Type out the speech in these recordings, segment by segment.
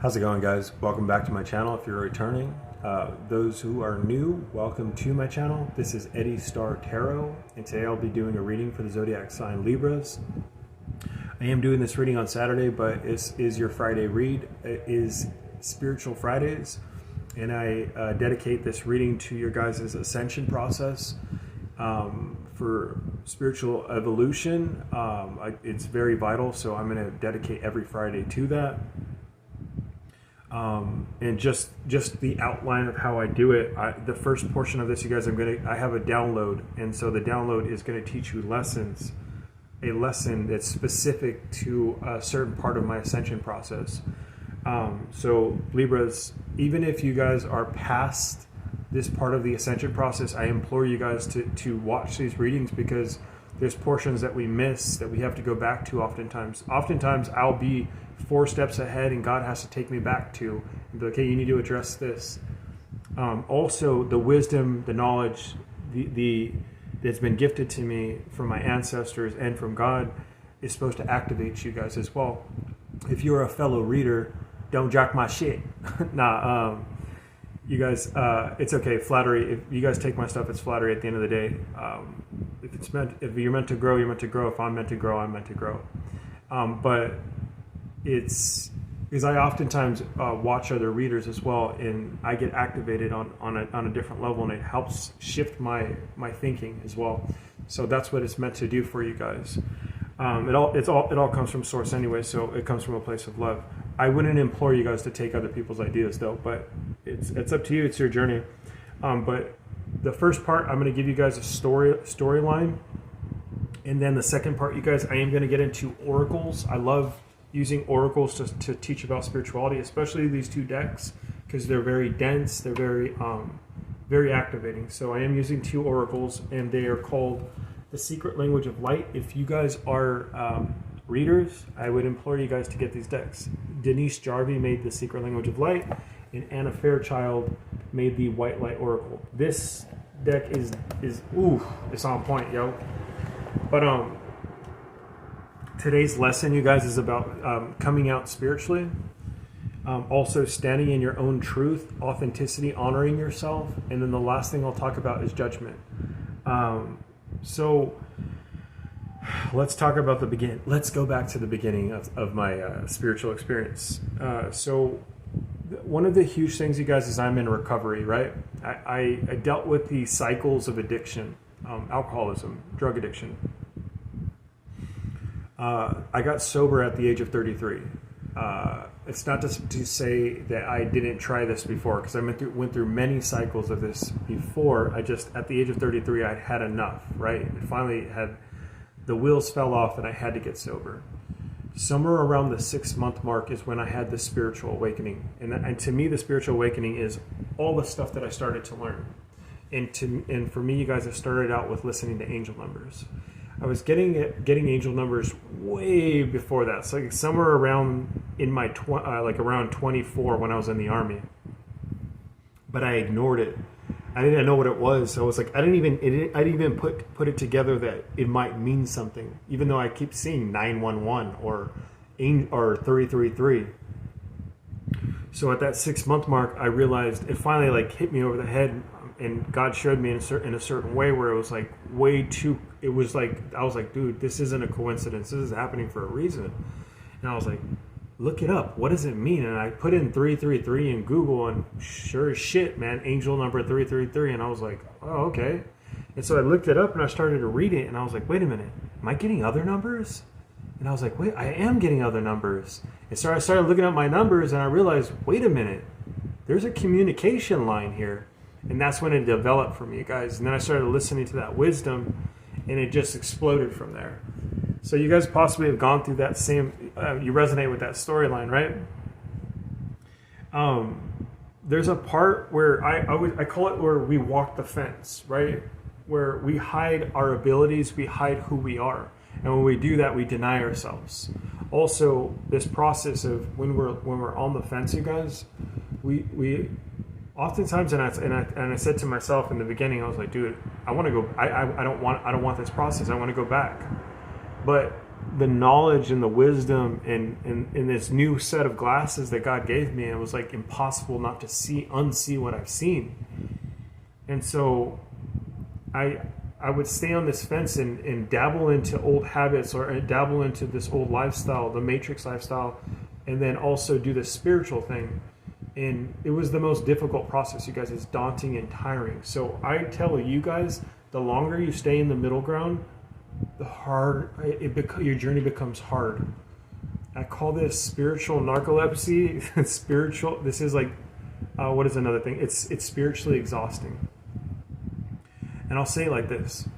How's it going, guys? Welcome back to my channel if you're returning. Those who are new, welcome to my channel. This is Eddie Star Tarot, and today I'll be doing a reading for the zodiac sign Libras. I am doing this reading on Saturday, but it is your Friday read. It is Spiritual Fridays, and I dedicate this reading to your guys' ascension process. For spiritual evolution, it's very vital, so I'm going to dedicate every Friday to that. And just the outline of how I do it. The first portion of this, you guys, I have a download, and so the download is going to teach you a lesson that's specific to a certain part of my ascension process. So Libras, even if you guys are past this part of the ascension process, I implore you guys to watch these readings, because there's portions that we miss that we have to go back to oftentimes. Oftentimes I'll be 4 steps ahead and God has to take me back to and be like, hey, you need to address this. Also, the wisdom, the knowledge, that's been gifted to me from my ancestors and from God is supposed to activate you guys as well. If you're a fellow reader, don't jack my shit. You guys, it's okay. Flattery. If you guys take my stuff, it's flattery at the end of the day. If you're meant to grow, you're meant to grow. If I'm meant to grow, I'm meant to grow. But it's because I oftentimes watch other readers as well, and I get activated on a different level, and it helps shift my thinking as well. So that's what it's meant to do for you guys. It all comes from source anyway, so it comes from a place of love. I wouldn't implore you guys to take other people's ideas though, but it's up to you. It's your journey. But the first part, I'm going to give you guys a storyline, and then the second part, you guys, I am going to get into oracles. I love using oracles to teach about spirituality, especially these 2 decks, because they're very dense. They're very activating. So I am using 2 oracles, and they are called The Secret Language of Light. If you guys are readers, I would implore you guys to get these decks. Denise Jarvie made The Secret Language of Light, and Anna Fairchild made the White Light Oracle. This deck is it's on point, yo. But today's lesson, you guys, is about coming out spiritually. Also standing in your own truth, authenticity, honoring yourself, and then the last thing I'll talk about is judgment. So let's talk about the beginning. Let's go back to the beginning of my spiritual experience. So one of the huge things, you guys, is I'm in recovery, right? I dealt with the cycles of addiction, alcoholism, drug addiction. I got sober at the age of 33. It's not to say that I didn't try this before, because I went through many cycles of this before. At the age of 33, I'd had enough, right? It finally the wheels fell off and I had to get sober. Somewhere around the 6-month mark is when I had the spiritual awakening. And to me, the spiritual awakening is all the stuff that I started to learn. And for me, you guys, I started out with listening to angel numbers. I was getting angel numbers way before that. So like somewhere around in my around 24 when I was in the Army. But I ignored it. I didn't know what it was. So I was like, I didn't even put it together that it might mean something, even though I keep seeing 911 or 333. So at that 6-month mark, I realized it finally hit me over the head, and God showed me in a certain way where it was like way too. It was like I was like, dude, this isn't a coincidence. This is happening for a reason. And I was like, look it up. What does it mean? And I put in 333 in Google, and sure as shit, man, angel number 333. And I was like, oh, okay. And so I looked it up and I started to read it, and I was like, wait a minute, am I getting other numbers? And I was like, wait, I am getting other numbers. And so I started looking at my numbers, and I realized, wait a minute, there's a communication line here. And that's when it developed for me, guys. And then I started listening to that wisdom, and it just exploded from there. So you guys possibly have gone through that same, you resonate with that storyline, right? There's a part where I call it where we walk the fence, right? Where we hide our abilities, we hide who we are. And when we do that, we deny ourselves. Also, this process of when we're on the fence, you guys, we oftentimes, and I said to myself in the beginning, I was like, dude, I want to go. I don't want this process. I want to go back. But the knowledge and the wisdom and this new set of glasses that God gave me. And it was like impossible not to unsee what I've seen. And so I would stay on this fence and dabble into old habits or dabble into this old lifestyle, the matrix lifestyle, and then also do the spiritual thing. And it was the most difficult process, you guys. It's daunting and tiring. So I tell you guys, the longer you stay in the middle ground, the hard your journey becomes hard. I call this spiritual narcolepsy. Spiritual. This is like, what is another thing? It's spiritually exhausting. And I'll say it like this: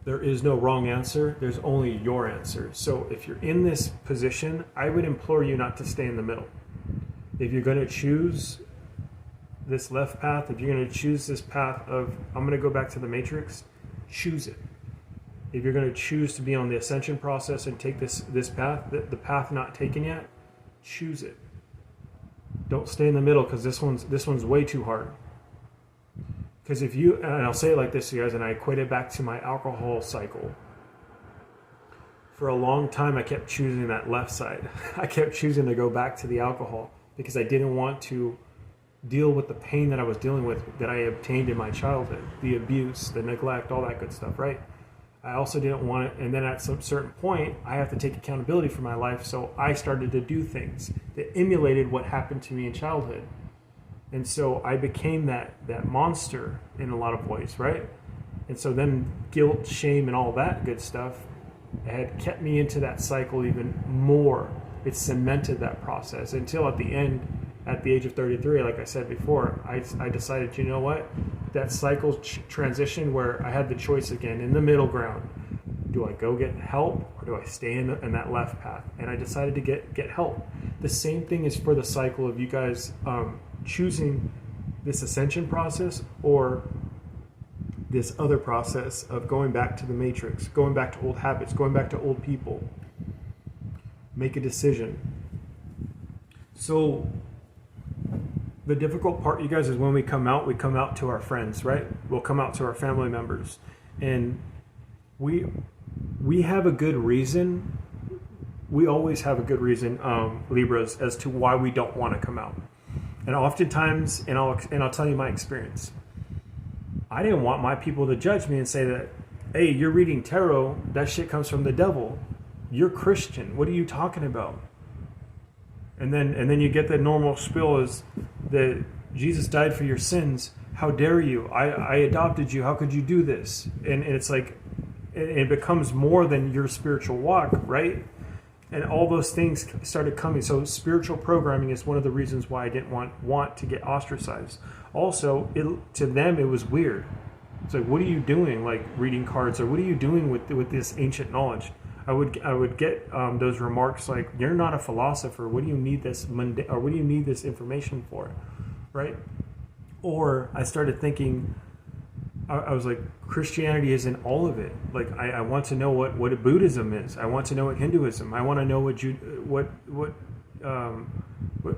there is no wrong answer. There's only your answer. So if you're in this position, I would implore you not to stay in the middle. If you're going to choose this left path, if you're going to choose this path of, I'm going to go back to the matrix, choose it. If you're going to choose to be on the ascension process and take this path, the path not taken yet, choose it. Don't stay in the middle, because this one's way too hard. Because if you, and I'll say it like this, you guys, and I equate it back to my alcohol cycle. For a long time, I kept choosing that left side. I kept choosing to go back to the alcohol because I didn't want to deal with the pain that I was dealing with, that I obtained in my childhood, the abuse, the neglect, all that good stuff, right? I also didn't want it, and then at some certain point, I have to take accountability for my life, so I started to do things that emulated what happened to me in childhood. And so I became that monster in a lot of ways, right? And so then guilt, shame, and all that good stuff had kept me into that cycle even more. It cemented that process until at the end, at the age of 33, like I said before, I decided, you know what? That cycle transition where I had the choice again in the middle ground. Do I go get help, or do I stay in that left path? And I decided to get help. The same thing is for the cycle of you guys choosing this ascension process or this other process of going back to the matrix, going back to old habits, going back to old people. Make a decision. So the difficult part, you guys, is when we come out to our friends, right? We'll come out to our family members, and we have a good reason. We always have a good reason, Libras, as to why we don't want to come out. And oftentimes, and I'll tell you my experience, I didn't want my people to judge me and say that, hey, you're reading tarot, that shit comes from the devil. You're Christian. What are you talking about? And then you get the normal spiel is that Jesus died for your sins. How dare you? I adopted you. How could you do this? And it's like, it becomes more than your spiritual walk, right? And all those things started coming. So spiritual programming is one of the reasons why I didn't want to get ostracized. Also, to them, it was weird. It's like, what are you doing, like reading cards, or what are you doing with this ancient knowledge? I would get those remarks like, "You're not a philosopher. What do you need this or what do you need this information for?" Right? Or I started thinking, I was like, Christianity isn't all of it. Like, I want to know what Buddhism is. I want to know what Hinduism. I want to know what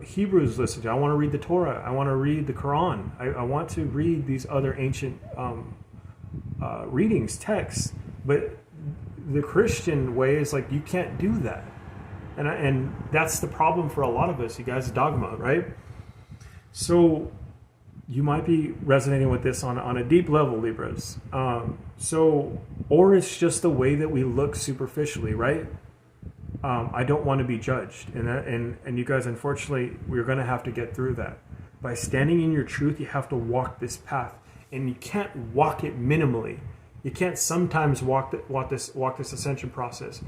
Hebrews listen to. I want to read the Torah. I want to read the Quran. I want to read these other ancient readings, texts. But the Christian way is like, you can't do that. And that's the problem for a lot of us, you guys, dogma, right? So you might be resonating with this on a deep level, Libras. Or it's just the way that we look superficially, right? I don't want to be judged. And you guys, unfortunately, we're going to have to get through that. By standing in your truth, you have to walk this path. And you can't walk it minimally. You can't sometimes walk this ascension process.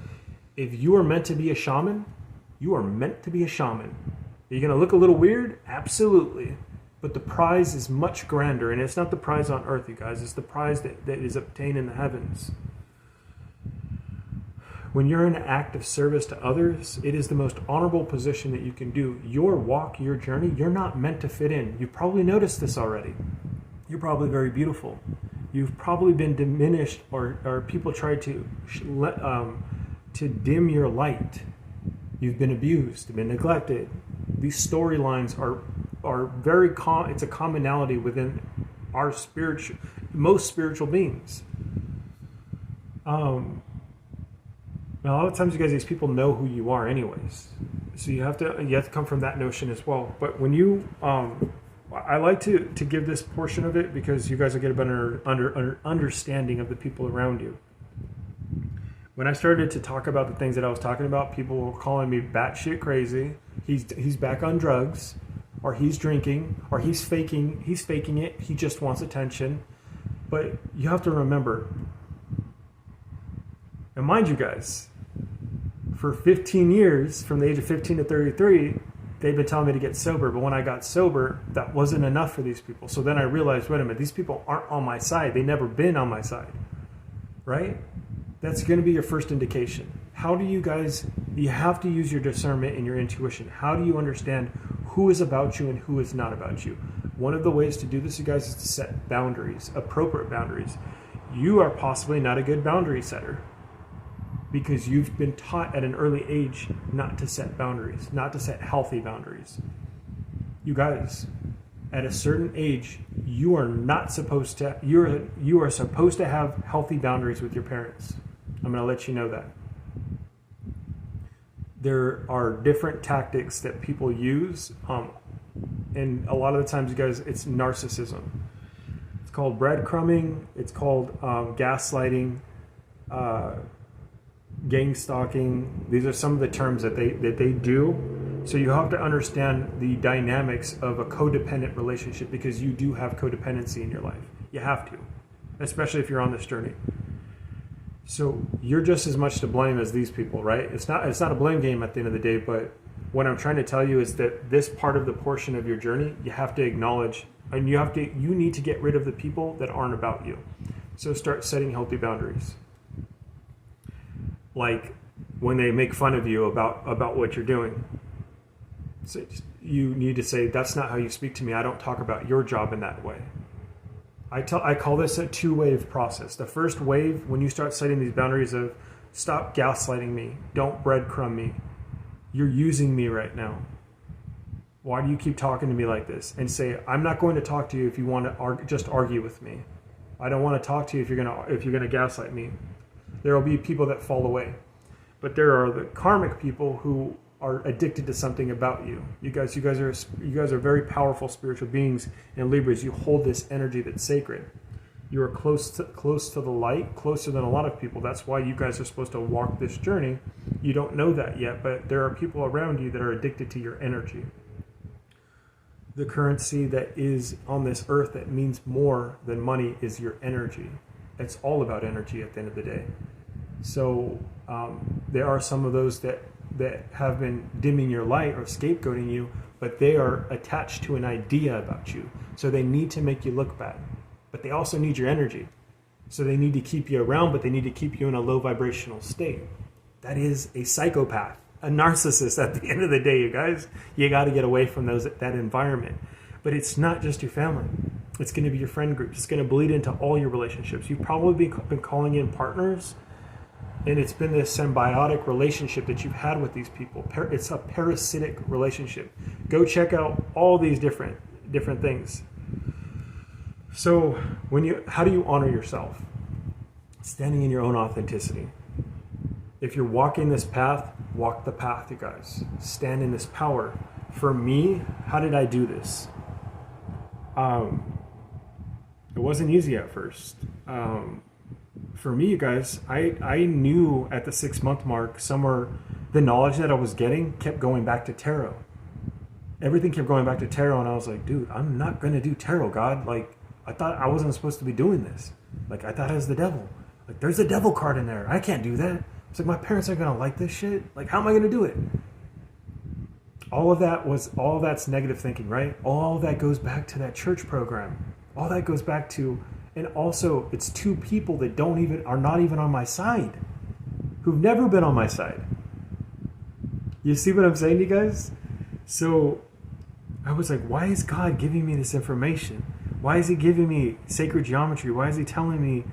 If you are meant to be a shaman, you are meant to be a shaman. Are you going to look a little weird? Absolutely. But the prize is much grander, and it's not the prize on earth, you guys. It's the prize that is obtained in the heavens. When you're in an act of service to others, it is the most honorable position that you can do. Your walk, your journey, you're not meant to fit in. You've probably noticed this already. You're probably very beautiful. You've probably been diminished, or people try to dim your light. You've been abused, you've been neglected. These storylines are very it's a commonality within our most spiritual beings. Now, a lot of times, you guys, these people know who you are, anyways. So you have to come from that notion as well. But when you, I like to give this portion of it because you guys will get a better understanding of the people around you. When I started to talk about the things that I was talking about, people were calling me batshit crazy. He's back on drugs, or he's drinking, or he's faking it. He just wants attention. But you have to remember, and mind you guys, for 15 years, from the age of 15 to 33, they've been telling me to get sober. But when I got sober, that wasn't enough for these people. So then I realized, wait a minute, these people aren't on my side. They've never been on my side, right? That's going to be your first indication. How do you guys, you have to use your discernment and your intuition. How do you understand who is about you and who is not about you? One of the ways to do this, you guys, is to set boundaries, appropriate boundaries. You are possibly not a good boundary setter because you've been taught at an early age not to set boundaries, not to set healthy boundaries. You guys, at a certain age, you are not supposed to, you are supposed to have healthy boundaries with your parents. I'm going to let you know that. There are different tactics that people use, and a lot of the times, you guys, it's narcissism. It's called breadcrumbing. It's called gaslighting, gang stalking. These are some of the terms that they do. So you have to understand the dynamics of a codependent relationship because you do have codependency in your life. You have to, especially if you're on this journey. So you're just as much to blame as these people, right? It's not a blame game at the end of the day, but what I'm trying to tell you is that this part of the portion of your journey, you have to acknowledge, and you need to get rid of the people that aren't about you. So start setting healthy boundaries. Like when they make fun of you about what you're doing. So you need to say, that's not how you speak to me. I don't talk about your job in that way. I call this a two-wave process. The first wave, when you start setting these boundaries of stop gaslighting me, don't breadcrumb me. You're using me right now. Why do you keep talking to me like this? And say, I'm not going to talk to you if you want to just argue with me. I don't want to talk to you if you're gonna gaslight me. There will be people that fall away, but there are the karmic people who are addicted to something about you. You guys are very powerful spiritual beings, and Libras, you hold this energy that's sacred. You are close to the light, closer than a lot of people. That's why you guys are supposed to walk this journey. You don't know that yet, but there are people around you that are addicted to your energy. The currency that is on this earth that means more than money is your energy. It's all about energy at the end of the day. So there are some of those that have been dimming your light or scapegoating you, but they are attached to an idea about you. So they need to make you look bad, but they also need your energy. So they need to keep you around, but they need to keep you in a low vibrational state. That is a psychopath, a narcissist at the end of the day, you guys. You got to get away from that environment. But it's not just your family. It's going to be your friend group. It's going to bleed into all your relationships. You've probably been calling in partners, and it's been this symbiotic relationship that you've had with these people. It's a parasitic relationship. Go check out all these different things. So how do you honor yourself? Standing in your own authenticity. If you're walking this path, walk the path, you guys. Stand in this power. For me, how did I do this? It wasn't easy at first. For me, you guys, I knew at the 6-month mark somewhere the knowledge that I was getting kept going back to tarot. Everything kept going back to tarot, and I was like, dude, I'm not going to do tarot, God. Like, I thought I wasn't supposed to be doing this. Like, I thought I was the devil. Like, there's a devil card in there. I can't do that. It's like, my parents aren't going to like this shit. Like, how am I going to do it? All of that's negative thinking, right? All of that goes back to that church program. All that goes back to, and also it's two people that are not even on my side, who've never been on my side. You see what I'm saying, you guys? So I was like, why is God giving me this information? Why is he giving me sacred geometry? Why is he telling me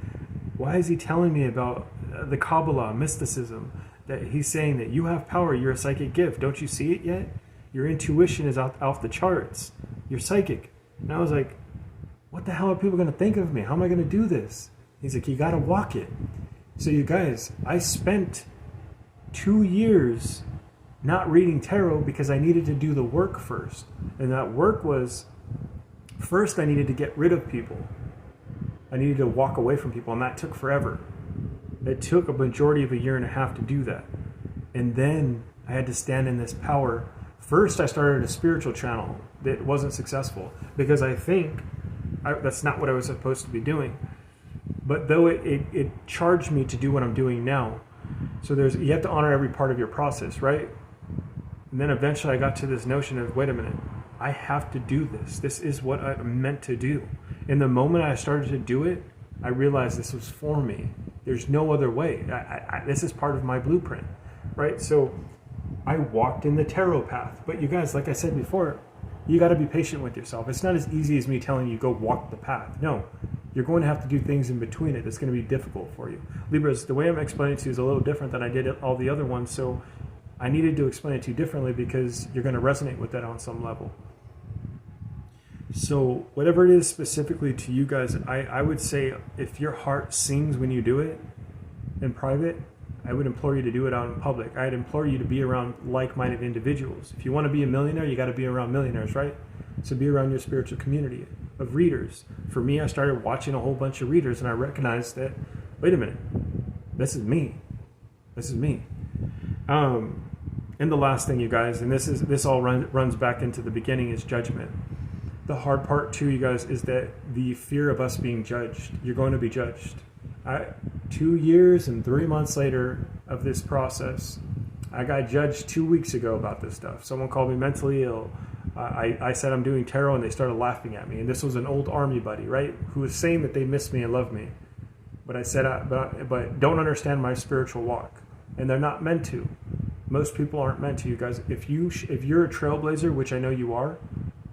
about the Kabbalah, mysticism? That he's saying that you have power, you're a psychic gift. Don't you see it yet? Your intuition is off the charts. You're psychic. And I was like, what the hell are people going to think of me? How am I going to do this? He's like, you got to walk it. So you guys, I spent 2 years not reading tarot because I needed to do the work first. And that work was, first I needed to get rid of people. I needed to walk away from people, and that took forever. It took a majority of 1.5 years to do that. And then I had to stand in this power. First, I started a spiritual channel that wasn't successful because I think that's not what I was supposed to be doing. But though it charged me to do what I'm doing now. So you have to honor every part of your process, right? And then eventually I got to this notion of, wait a minute, I have to do this. This is what I'm meant to do. And the moment I started to do it, I realized this was for me. There's no other way. This is part of my blueprint, right? So I walked in the tarot path. But you guys, like I said before, you got to be patient with yourself. It's not as easy as me telling you go walk the path. No, you're going to have to do things in between it. It's going to be difficult for you. Libras, the way I'm explaining it to you is a little different than I did all the other ones. So I needed to explain it to you differently because you're going to resonate with that on some level. So whatever it is specifically to you guys, I would say if your heart sings when you do it in private, I would implore you to do it out in public. I'd implore you to be around like-minded individuals. If you want to be a millionaire, you got to be around millionaires, right? So be around your spiritual community of readers. For me, I started watching a whole bunch of readers, and I recognized that, wait a minute, this is me. This is me. And the last thing, you guys, and this all runs back into the beginning, is judgment. The hard part too, you guys, is that the fear of us being judged. You're going to be judged. 2 years and 3 months later of this process, I got judged 2 weeks ago about this stuff. Someone called me mentally ill. I said I'm doing tarot, and they started laughing at me. And this was an old army buddy, right, who was saying that they miss me and love me. But I said, but don't understand my spiritual walk, and they're not meant to. Most people aren't meant to, you guys. If you're a trailblazer, which I know you are,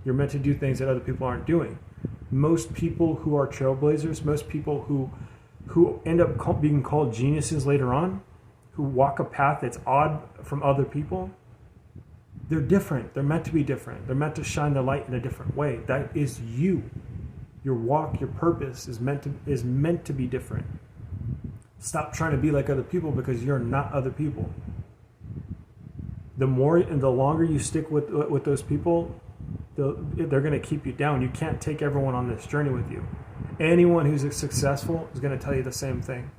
you're meant to do things that other people aren't doing. Most people who are trailblazers, most people who end up being called geniuses later on, who walk a path that's odd from other people, they're different. They're meant to be different. They're meant to shine the light in a different way. That is you. Your walk, your purpose is meant to be different. Stop trying to be like other people because you're not other people. The more and the longer you stick with those people, they're going to keep you down. You can't take everyone on this journey with you. Anyone who's successful is going to tell you the same thing.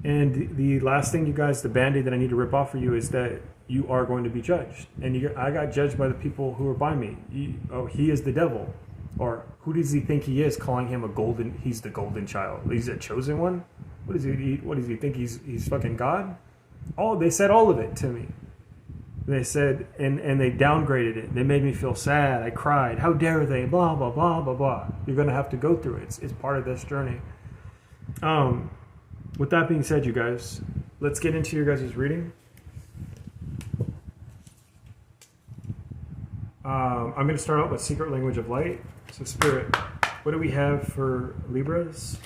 And the last thing, you guys, the band-aid that I need to rip off for you is that you are going to be judged. And I got judged by the people who are by me. He is the devil. Or who does he think he is, calling him he's the golden child? He's a chosen one? What does he think? He's fucking God? They said all of it to me. They said, and they downgraded it. They made me feel sad. I cried. How dare they? Blah, blah, blah, blah, blah. You're going to have to go through it. It's part of this journey. With that being said, you guys, let's get into your guys' reading. I'm going to start out with Secret Language of Light. So, Spirit, what do we have for Libras?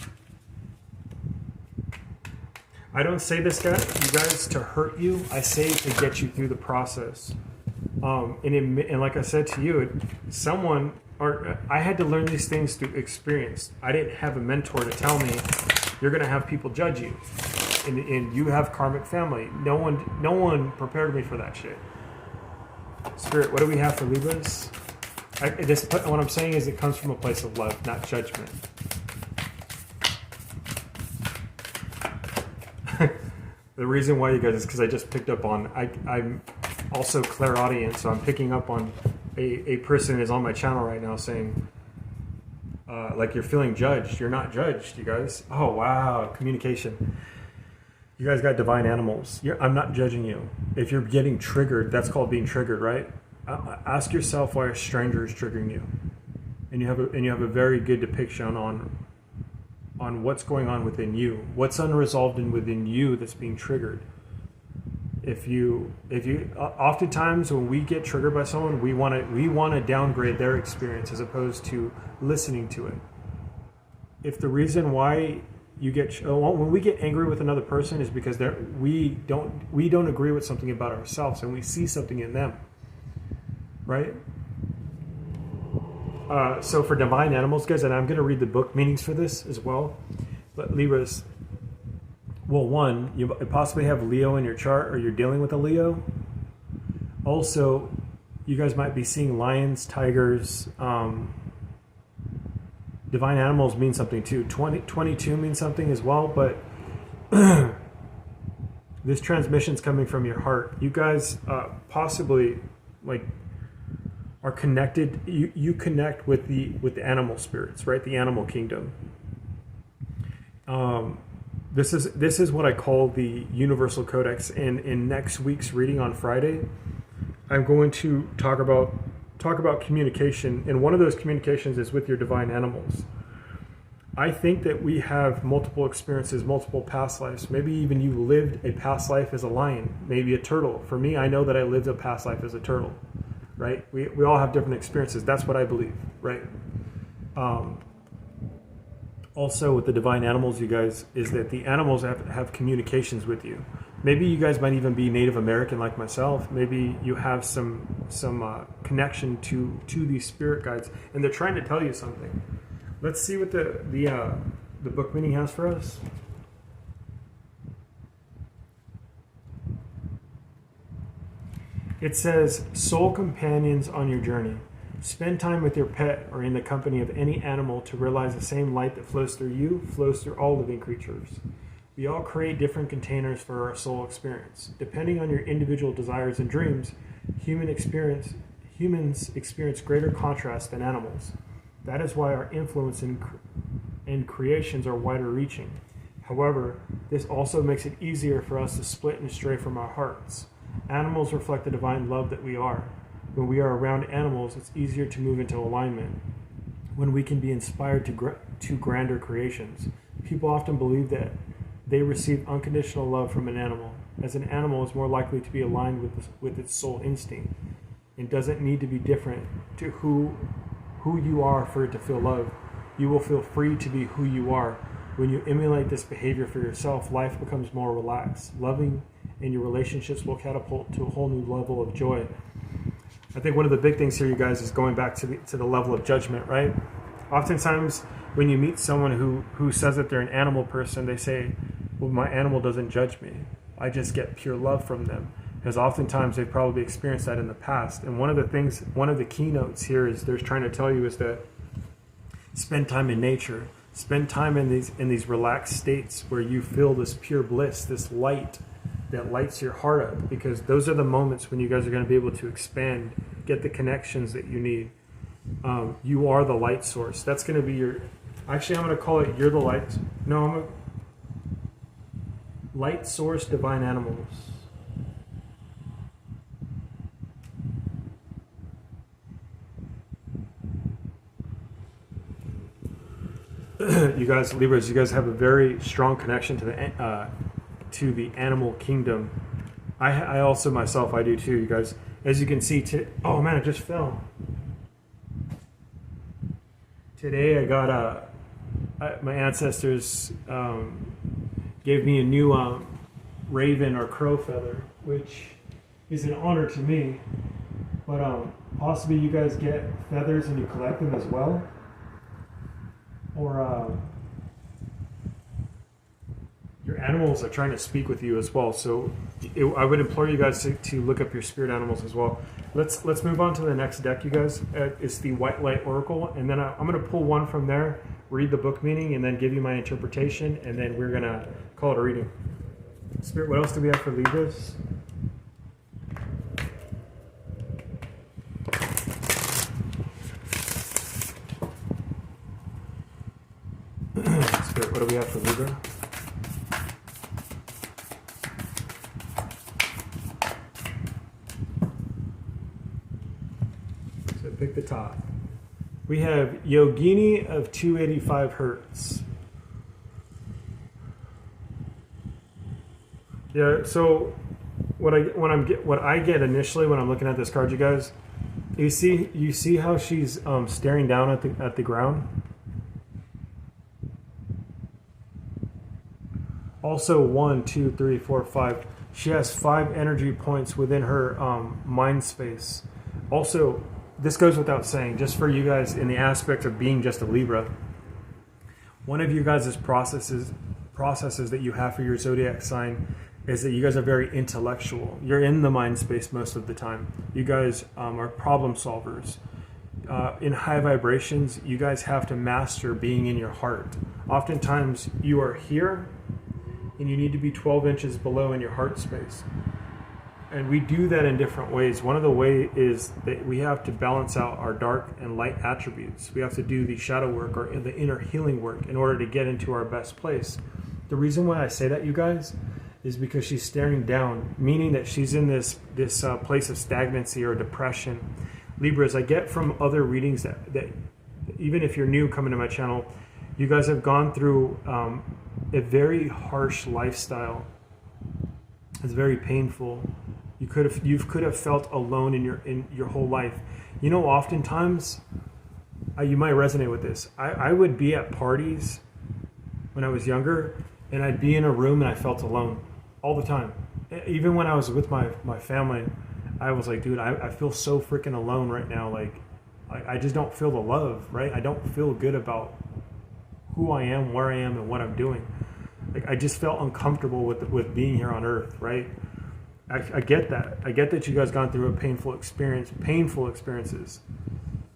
I don't say this, you guys, to hurt you. I say it to get you through the process. And like I said to you, I had to learn these things through experience. I didn't have a mentor to tell me you're going to have people judge you, and you have karmic family. No one prepared me for that shit. Spirit, what do we have for Libras? What I'm saying is it comes from a place of love, not judgment. The reason why, you guys, is because I just picked up on, I'm also clairaudient, so I'm picking up on a person is on my channel right now saying, like, you're feeling judged. You're not judged, you guys. Oh, wow, communication. You guys got divine animals. I'm not judging you. If you're getting triggered, that's called being triggered, right? Ask yourself why a stranger is triggering you. And you have a very good depiction on what's going on within you, what's unresolved within you that's being triggered. If you oftentimes when we get triggered by someone, we want to downgrade their experience as opposed to listening to it. If the reason why when we get angry with another person is because we don't agree with something about ourselves and we see something in them, right? So for divine animals, guys, and I'm going to read the book meanings for this as well. But Libras, Well, one, you possibly have Leo in your chart, or you're dealing with a Leo. Also, you guys might be seeing lions, tigers. Divine animals mean something too. 22 means something as well, but this transmission's coming from your heart. You guys possibly are connected. You connect with the animal spirits, right? The animal kingdom. This is what I call the universal codex. And in next week's reading on Friday, I'm going to talk about communication, and one of those communications is with your divine animals. I think that we have multiple experiences, multiple past lives. Maybe even you lived a past life as a lion, maybe a turtle. For me, I know that I lived a past life as a turtle, right? We all have different experiences. That's what I believe, right? Also with the divine animals, you guys, is that the animals have communications with you. Maybe you guys might even be Native American like myself. Maybe you have some connection to these spirit guides, and they're trying to tell you something. Let's see what the book meaning has for us. It says, soul companions on your journey. Spend time with your pet or in the company of any animal to realize the same light that flows through you flows through all living creatures. We all create different containers for our soul experience. Depending on your individual desires and dreams, humans experience greater contrast than animals. That is why our influence and creations are wider reaching. However, this also makes it easier for us to split and stray from our hearts. Animals reflect the divine love that we are. When we are around animals, it's easier to move into alignment. When we can be inspired to grander creations. People often believe that they receive unconditional love from an animal, as an animal is more likely to be aligned with its soul instinct and doesn't need to be different to who you are for it to feel love. You will feel free to be who you are. When you emulate this behavior for yourself, life becomes more relaxed, loving, and your relationships will catapult to a whole new level of joy. I think one of the big things here, you guys, is going back to the level of judgment, right? Oftentimes, when you meet someone who says that they're an animal person, they say, well, my animal doesn't judge me. I just get pure love from them. Because oftentimes they've probably experienced that in the past. And one of the keynotes here is they're trying to tell you is that spend time in nature. Spend time in these relaxed states where you feel this pure bliss, this light that lights your heart up, because those are the moments when you guys are going to be able to expand, get the connections that you need. You are the light source. That's going to be your... Actually, I'm going to call it you're the light... No, I'm a light source divine animals. You guys, Libras, you guys have a very strong connection to the animal kingdom. I also myself, I do too, you guys. As you can see, oh man, it just fell. Today I got my ancestors gave me a new raven or crow feather, which is an honor to me. But possibly you guys get feathers and you collect them as well. Or your animals are trying to speak with you as well. So I would implore you guys to look up your spirit animals as well. Let's move on to the next deck, you guys. It's the White Light Oracle, and then I'm going to pull one from there, read the book meaning, and then give you my interpretation, and then we're going to call it a reading. Spirit, what else do we have for Libras? Spirit, what do we have for Libra? So pick the top. We have Yogini of 285 hertz. Yeah, so what I get initially when I'm looking at this card, you guys, you see how she's staring down at the ground. Also, 1, 2, 3, 4, 5. She has 5 energy points within her mind space. Also, this goes without saying, just for you guys in the aspect of being just a Libra, one of you guys' processes processes that you have for your zodiac sign is that you guys are very intellectual. You're in the mind space most of the time. You guys are problem solvers. In high vibrations, you guys have to master being in your heart. Oftentimes, you are here, and you need to be 12 inches below in your heart space. And we do that in different ways. One of the ways is that we have to balance out our dark and light attributes. We have to do the shadow work or the inner healing work in order to get into our best place. The reason why I say that, you guys, is because she's staring down, meaning that she's in this place of stagnancy or depression. Libras, I get from other readings that even if you're new coming to my channel, you guys have gone through a very harsh lifestyle. It's very painful. You could have felt alone in your whole life. You know, oftentimes, you might resonate with this. I would be at parties when I was younger, and I'd be in a room and I felt alone all the time. Even when I was with my family, I was like, dude, I feel so freaking alone right now. Like, I just don't feel the love, right? I don't feel good about who I am, where I am, and what I'm doing. Like, I just felt uncomfortable with being here on Earth, right? I get that. I get that you guys gone through a painful experiences.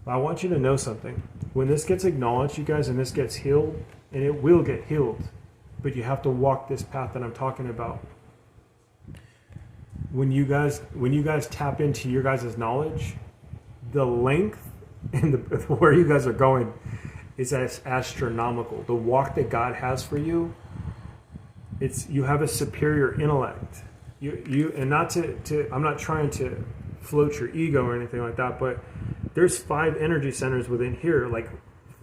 But I want you to know something. When this gets acknowledged, you guys, and this gets healed, and it will get healed, but you have to walk this path that I'm talking about. When you guys tap into your guys' knowledge, the length and where you guys are going is astronomical. The walk that God has for you, you have a superior intellect. And not to I'm not trying to float your ego or anything like that, but there's 5 energy centers within here. Like,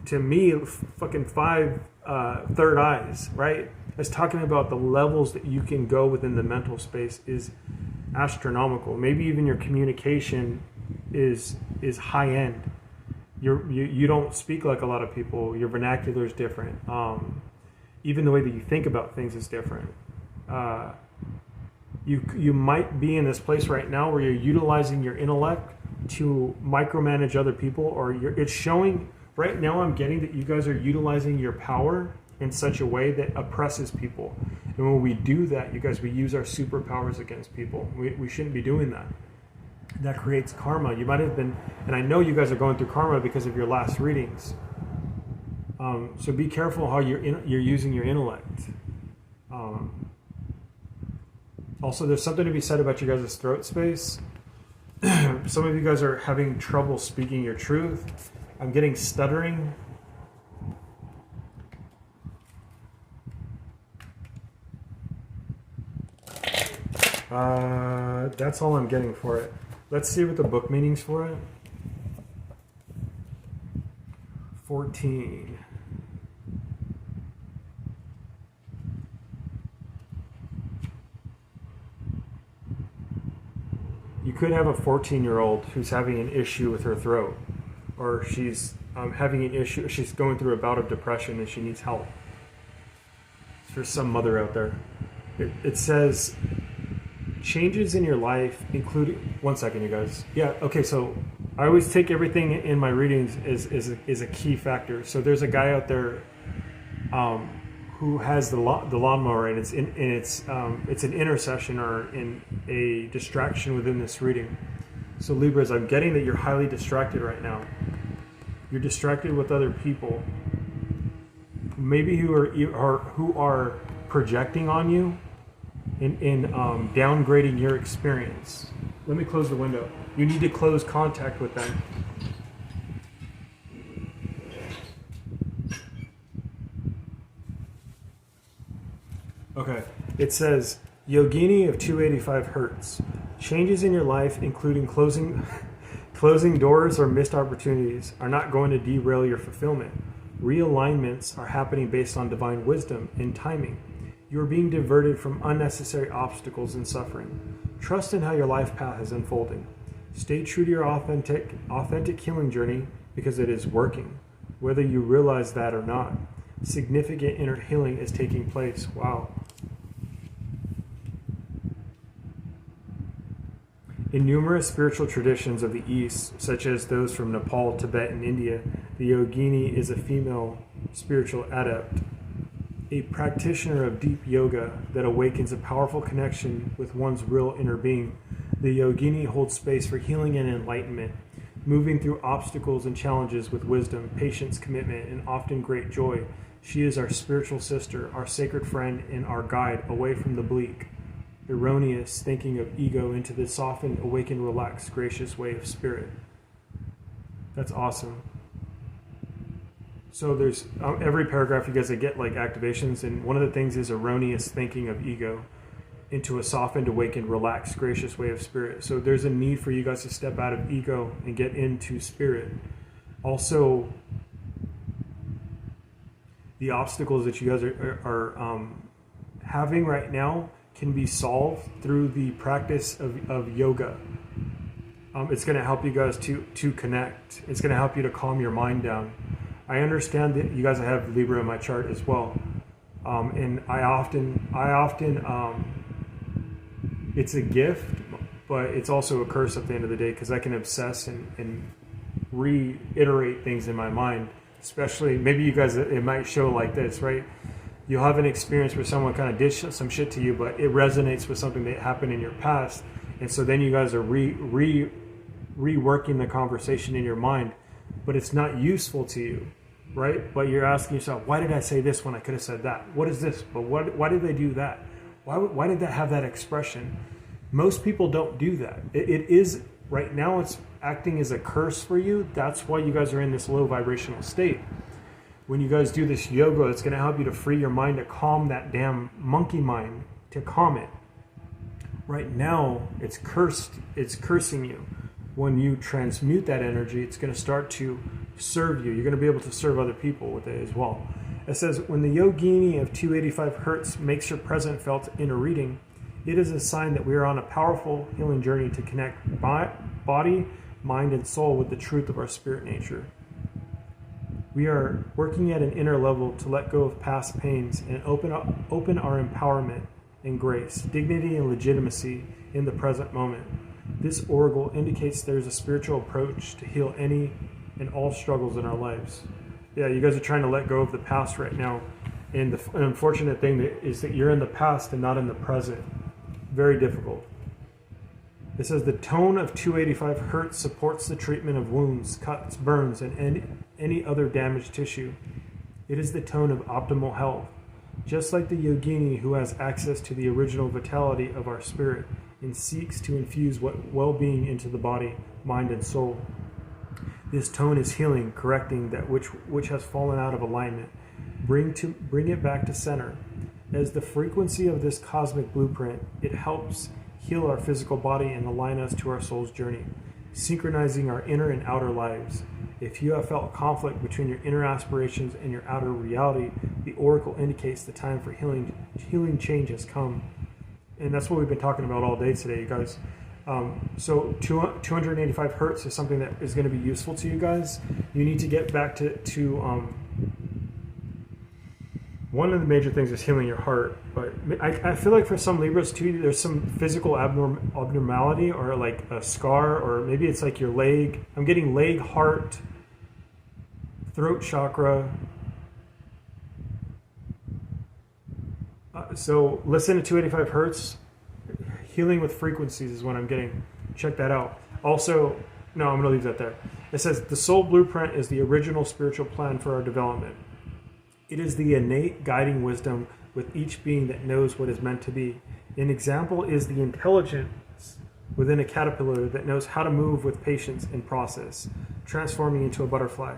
to me, fucking 5 third eyes, right? It's talking about the levels that you can go within the mental space is astronomical. Maybe even your communication is high end. You don't speak like a lot of people. Your vernacular is different. Even the way that you think about things is different. You might be in this place right now where you're utilizing your intellect to micromanage other people, or it's showing right now. I'm getting that you guys are utilizing your power in such a way that oppresses people. And when we do that, you guys, we use our superpowers against people. We shouldn't be doing that. That creates karma. You might have been, and I know you guys are going through karma because of your last readings. So be careful how you're using your intellect. Also, there's something to be said about you guys' throat space. Some of you guys are having trouble speaking your truth. I'm getting stuttering. That's all I'm getting for it. Let's see what the book meanings for it. 14. You could have a 14-year-old who's having an issue with her throat, or she's having an issue. She's going through a bout of depression and she needs help. For some mother out there, it says changes in your life, including. One second, you guys. Yeah. Okay. So I always take everything in my readings is a key factor. So there's a guy out there who has the lawnmower, and it's an intercession or in a distraction within this reading. So Libras, I'm getting that you're highly distracted right now. You're distracted with other people, maybe who are projecting on you in downgrading your experience. Let me close the window. You need to close contact with them. Okay, it says, Yogini of 285 Hertz. Changes in your life, including closing doors or missed opportunities, are not going to derail your fulfillment. Realignments are happening based on divine wisdom and timing. You are being diverted from unnecessary obstacles and suffering. Trust in how your life path is unfolding. Stay true to your authentic healing journey because it is working, whether you realize that or not. Significant inner healing is taking place. Wow. In numerous spiritual traditions of the East, such as those from Nepal, Tibet, and India, the yogini is a female spiritual adept. a practitioner of deep yoga that awakens a powerful connection with one's real inner being. The yogini holds space for healing and enlightenment, moving through obstacles and challenges with wisdom, patience, commitment, and often great joy. She is our spiritual sister, our sacred friend, and our guide away from the bleak, erroneous thinking of ego into the softened, awakened, relaxed, gracious way of spirit. That's awesome. So there's every paragraph you guys get like activations, and one of the things is erroneous thinking of ego into a softened, awakened, relaxed, gracious way of spirit. So there's a need for you guys to step out of ego and get into spirit. Also, the obstacles that you guys are having right now can be solved through the practice of yoga. It's going to help you guys to connect. It's going to help you to calm your mind down. I understand that you guys have Libra in my chart as well, and I often it's a gift, but it's also a curse at the end of the day, because I can obsess and reiterate things in my mind. Especially, maybe you guys, it might show like this, right? You'll have an experience where someone kind of did some shit to you, but it resonates with something that happened in your past, and so then you guys are reworking the conversation in your mind, but it's not useful to you, right? But you're asking yourself, why did I say this when I could have said that? What is this? But why did they do that? Why did that have that expression? Most people don't do that. It is, right now, it's acting as a curse for you. That's why you guys are in this low vibrational state. When you guys do this yoga, it's going to help you to free your mind, to calm that damn monkey mind, to calm it. Right now, it's cursing you. When you transmute that energy, it's going to start to serve you. You're going to be able to serve other people with it as well. It says, when the yogini of 285 hertz makes her presence felt in a reading, it is a sign that we are on a powerful healing journey to connect body, mind, and soul with the truth of our spirit nature. We are working at an inner level to let go of past pains and open our empowerment and grace, dignity, and legitimacy in the present moment. This oracle indicates there's a spiritual approach to heal any and all struggles in our lives. Yeah, you guys are trying to let go of the past right now. And the unfortunate thing is that you're in the past and not in the present. Very difficult. It says the tone of 285 hertz supports the treatment of wounds, cuts, burns, and any other damaged tissue. It is the tone of optimal health. Just like the yogini who has access to the original vitality of our spirit and seeks to infuse well-being into the body, mind, and soul. This tone is healing, correcting that which has fallen out of alignment. Bring it back to center. As the frequency of this cosmic blueprint, it helps heal our physical body and align us to our soul's journey, synchronizing our inner and outer lives. If you have felt conflict between your inner aspirations and your outer reality, the oracle indicates the time for healing change has come. And that's what we've been talking about all day today, you guys. So 285 hertz is something that is going to be useful to you guys. You need to get back to one of the major things is healing your heart. But I feel like for some Libras too, there's some physical abnormality, or like a scar, or maybe it's like your leg. I'm getting leg, heart, throat chakra. So listen to 285 hertz. Healing with frequencies is what I'm getting. Check that out. Also, no, I'm going to leave that there. It says the soul blueprint is the original spiritual plan for our development. It is the innate guiding wisdom with each being that knows what is meant to be. An example is the intelligence within a caterpillar that knows how to move with patience and process, transforming into a butterfly.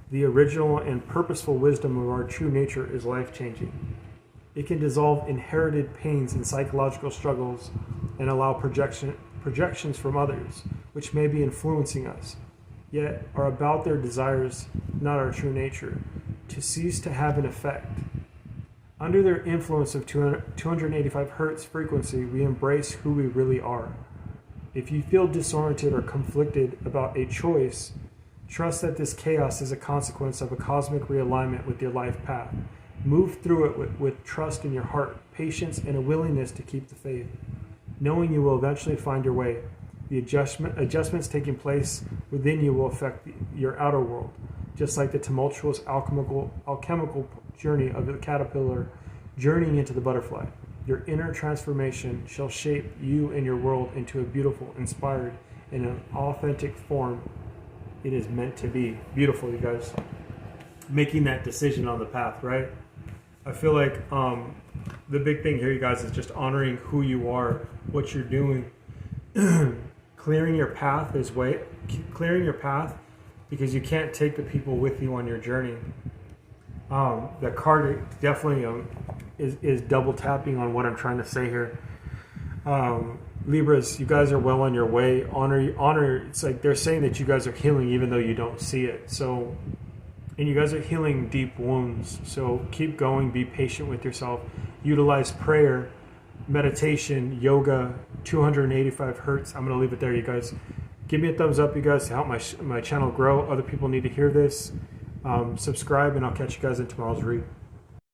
The original and purposeful wisdom of our true nature is life-changing. It can dissolve inherited pains and psychological struggles and allow projections from others, which may be influencing us, yet are about their desires, not our true nature, to cease to have an effect. Under their influence of 285 hertz frequency, we embrace who we really are. If you feel disoriented or conflicted about a choice, trust that this chaos is a consequence of a cosmic realignment with your life path. Move through it with trust in your heart, patience, and a willingness to keep the faith, knowing you will eventually find your way. The adjustments taking place within you will affect your outer world, just like the tumultuous alchemical journey of the caterpillar journeying into the butterfly. Your inner transformation shall shape you and your world into a beautiful, inspired, and an authentic form it is meant to be. Beautiful, you guys. Making that decision on the path, right? I feel like the big thing here, you guys, is just honoring who you are, what you're doing. Clearing your path clearing your path, because you can't take the people with you on your journey. The card definitely is double tapping on what I'm trying to say here. Libras, you guys are well on your way. Honor. It's like they're saying that you guys are healing even though you don't see it. So, and you guys are healing deep wounds. So keep going. Be patient with yourself. Utilize prayer, meditation, yoga, 285 hertz. I'm going to leave it there, you guys. Give me a thumbs up, you guys, to help my channel grow. Other people need to hear this. Subscribe, and I'll catch you guys in tomorrow's read.